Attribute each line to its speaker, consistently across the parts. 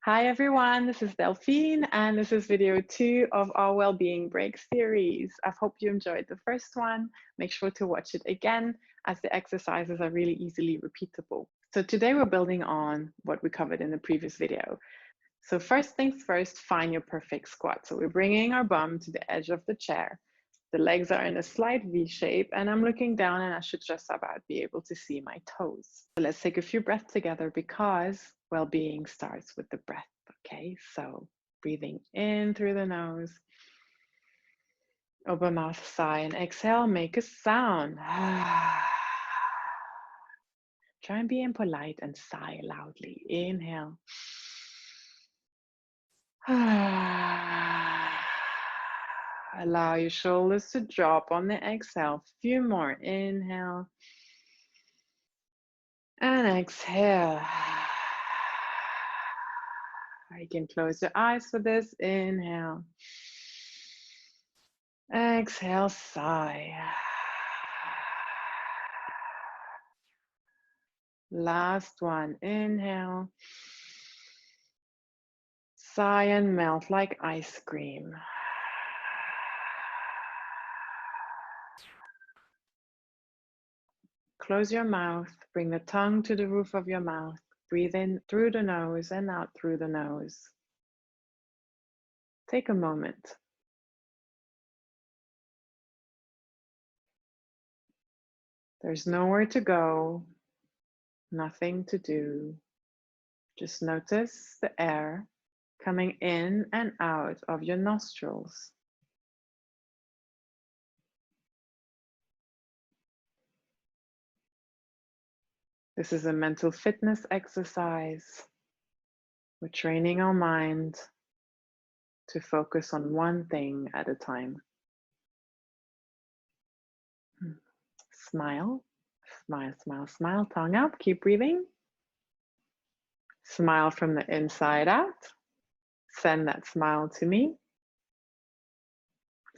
Speaker 1: Hi everyone, this is Delphine and this is video 2 of our Wellbeing Break series. I hope you enjoyed the first one. Make sure to watch it again as the exercises are really easily repeatable. So today we're building on what we covered in the previous video. So first things first, find your perfect squat. So we're bringing our bum to the edge of the chair. The legs are in a slight V shape and I'm looking down and I should just about be able to see my toes. So let's take a few breaths together because well-being starts with the breath, okay? So breathing in through the nose, open mouth, sigh, and exhale, make a sound. Try and be impolite and sigh loudly. Inhale. Allow your shoulders to drop on the exhale. Few more. Inhale. And exhale. You can close your eyes for this. Inhale. Exhale, sigh. Last one. Inhale. Sigh and melt like ice cream. Close your mouth. Bring the tongue to the roof of your mouth. Breathe in through the nose and out through the nose. Take a moment. There's nowhere to go, nothing to do. Just notice the air coming in and out of your nostrils. This is a mental fitness exercise. We're training our mind to focus on one thing at a time. Smile, smile, smile, smile, tongue up, keep breathing. Smile from the inside out. Send that smile to me.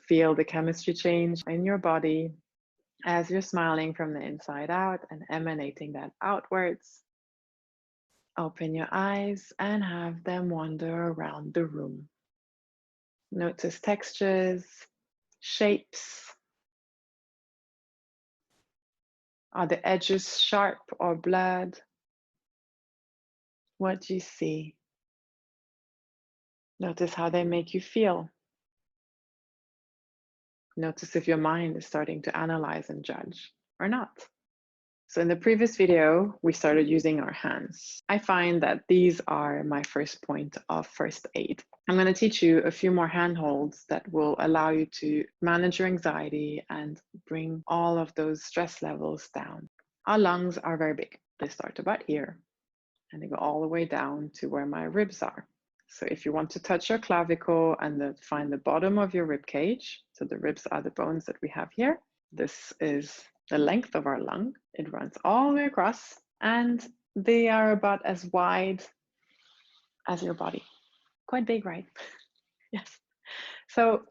Speaker 1: Feel the chemistry change in your body as you're smiling from the inside out and emanating that outwards. Open your eyes and have them wander around the room. Notice textures, shapes. Are the edges sharp or blurred? What do you see? Notice how they make you feel. Notice if your mind is starting to analyze and judge or not. So in the previous video, we started using our hands. I find that these are my first point of first aid. I'm going to teach you a few more handholds that will allow you to manage your anxiety and bring all of those stress levels down. Our lungs are very big. They start about here and they go all the way down to where my ribs are. So if you want to touch your clavicle and find the bottom of your rib cage, so the ribs are the bones that we have here. This is the length of our lung. It runs all the way across and they are about as wide as your body. Quite big, right? Yes. So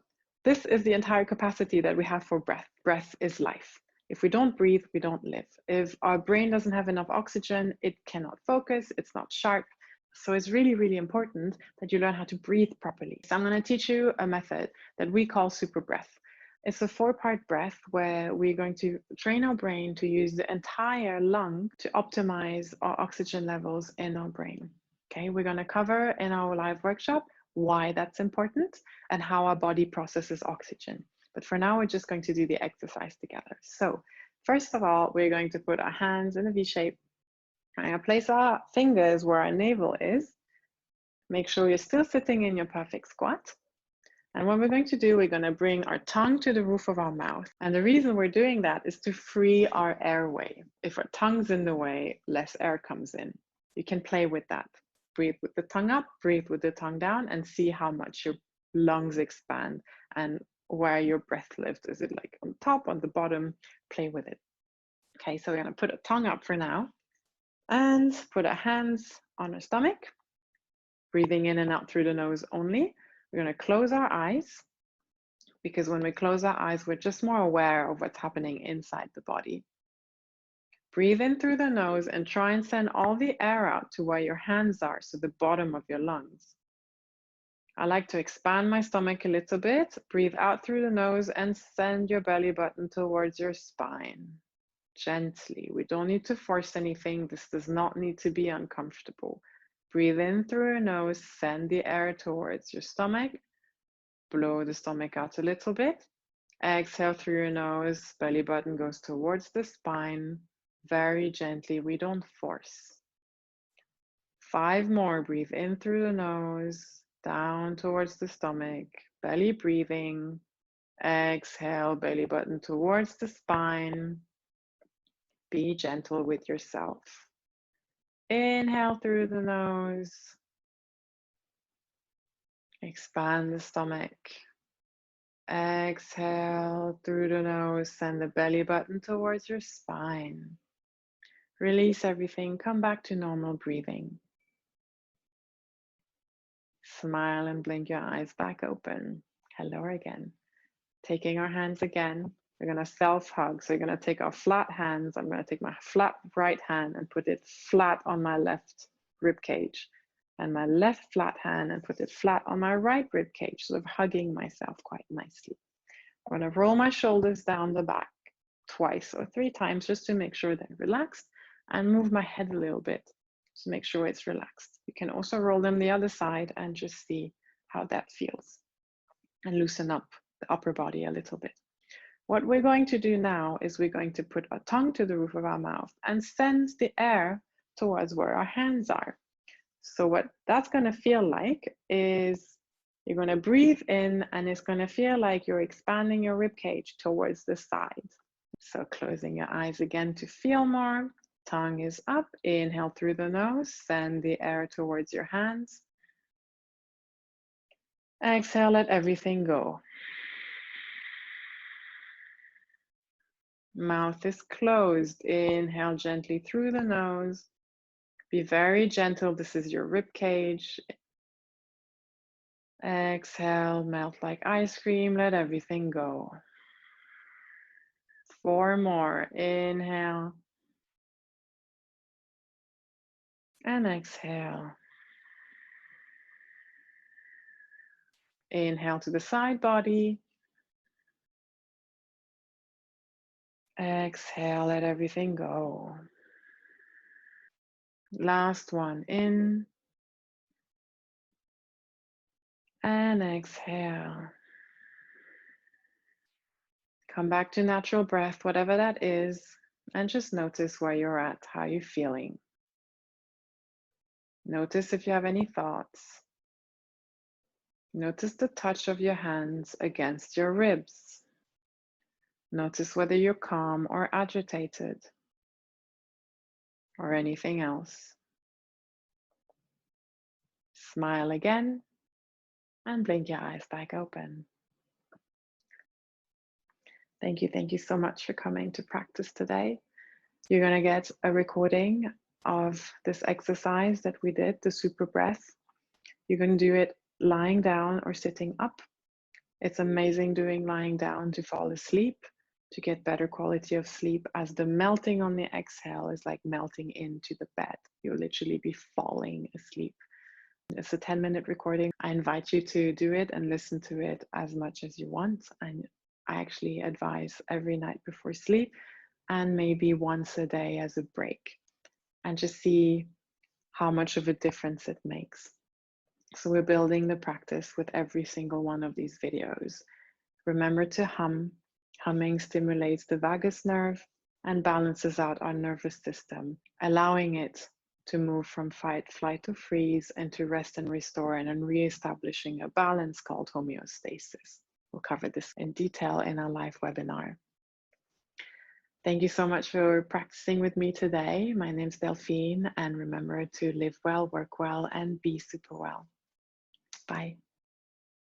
Speaker 1: this is the entire capacity that we have for breath. Breath is life. If we don't breathe, we don't live. If our brain doesn't have enough oxygen, it cannot focus, it's not sharp. So it's really, really important that you learn how to breathe properly. So I'm going to teach you a method that we call super breath. It's a 4-part breath where we're going to train our brain to use the entire lung to optimize our oxygen levels in our brain. Okay, we're going to cover in our live workshop why that's important and how our body processes oxygen. But for now, we're just going to do the exercise together. So first of all, we're going to put our hands in a V shape. We're going to place our fingers where our navel is. Make sure you're still sitting in your perfect squat. And what we're going to do, we're going to bring our tongue to the roof of our mouth. And the reason we're doing that is to free our airway. If our tongue's in the way, less air comes in. You can play with that. Breathe with the tongue up, breathe with the tongue down, and see how much your lungs expand and where your breath lives. Is it like on top, on the bottom? Play with it. Okay, so we're going to put a tongue up for now and put our hands on our stomach, breathing in and out through the nose only. We're going to close our eyes because when we close our eyes, we're just more aware of what's happening inside the body. Breathe in through the nose and try and send all the air out to where your hands are, so the bottom of your lungs. I like to expand my stomach a little bit. Breathe out through the nose and send your belly button towards your spine. Gently. We don't need to force anything. This does not need to be uncomfortable. Breathe in through your nose, send the air towards your stomach. Blow the stomach out a little bit. Exhale through your nose, belly button goes towards the spine. Very gently, we don't force. 5 more, breathe in through the nose, down towards the stomach, belly breathing. Exhale, belly button towards the spine. Be gentle with yourself. Inhale through the nose. Expand the stomach. Exhale through the nose, send the belly button towards your spine. Release everything, come back to normal breathing. Smile and blink your eyes back open. Hello again. Taking our hands again, we're gonna self-hug. So you're gonna take our flat hands. I'm gonna take my flat right hand and put it flat on my left rib cage, and my left flat hand and put it flat on my right rib cage, sort of hugging myself quite nicely. I'm gonna roll my shoulders down the back twice or 3 times just to make sure they're relaxed, and move my head a little bit to make sure it's relaxed. You can also roll them the other side and just see how that feels, and loosen up the upper body a little bit. What we're going to do now is we're going to put our tongue to the roof of our mouth and send the air towards where our hands are. So what that's going to feel like is you're going to breathe in, and it's going to feel like you're expanding your rib cage towards the side. So closing your eyes again to feel more. Tongue is up. Inhale through the nose, send the air towards your hands. Exhale, let everything go. Mouth is closed. Inhale gently through the nose. Be very gentle. This is your rib cage. Exhale, melt like ice cream. Let everything go. 4 more. Inhale. And exhale. Inhale to the side body. Exhale, let everything go. Last one, in. And exhale. Come back to natural breath, whatever that is, and just notice where you're at, how you're feeling. Notice if you have any thoughts. Notice the touch of your hands against your ribs. Notice whether you're calm or agitated, or anything else. Smile again and blink your eyes back open. Thank you so much for coming to practice today. You're going to get a recording of this exercise that we did, the super breath. You're going to do it lying down or sitting up. It's amazing doing lying down to fall asleep, to get better quality of sleep, as the melting on the exhale is like melting into the bed. You'll literally be falling asleep. It's a 10-minute recording. I invite you to do it and listen to it as much as you want. And I actually advise every night before sleep, and maybe once a day as a break, and just see how much of a difference it makes. So we're building the practice with every single one of these videos. Remember to hum. Humming stimulates the vagus nerve and balances out our nervous system, allowing it to move from fight, flight, or freeze into rest and restore, and then reestablishing a balance called homeostasis. We'll cover this in detail in our live webinar. Thank you so much for practicing with me today. My name's Delphine, and remember to live well, work well, and be super well. Bye.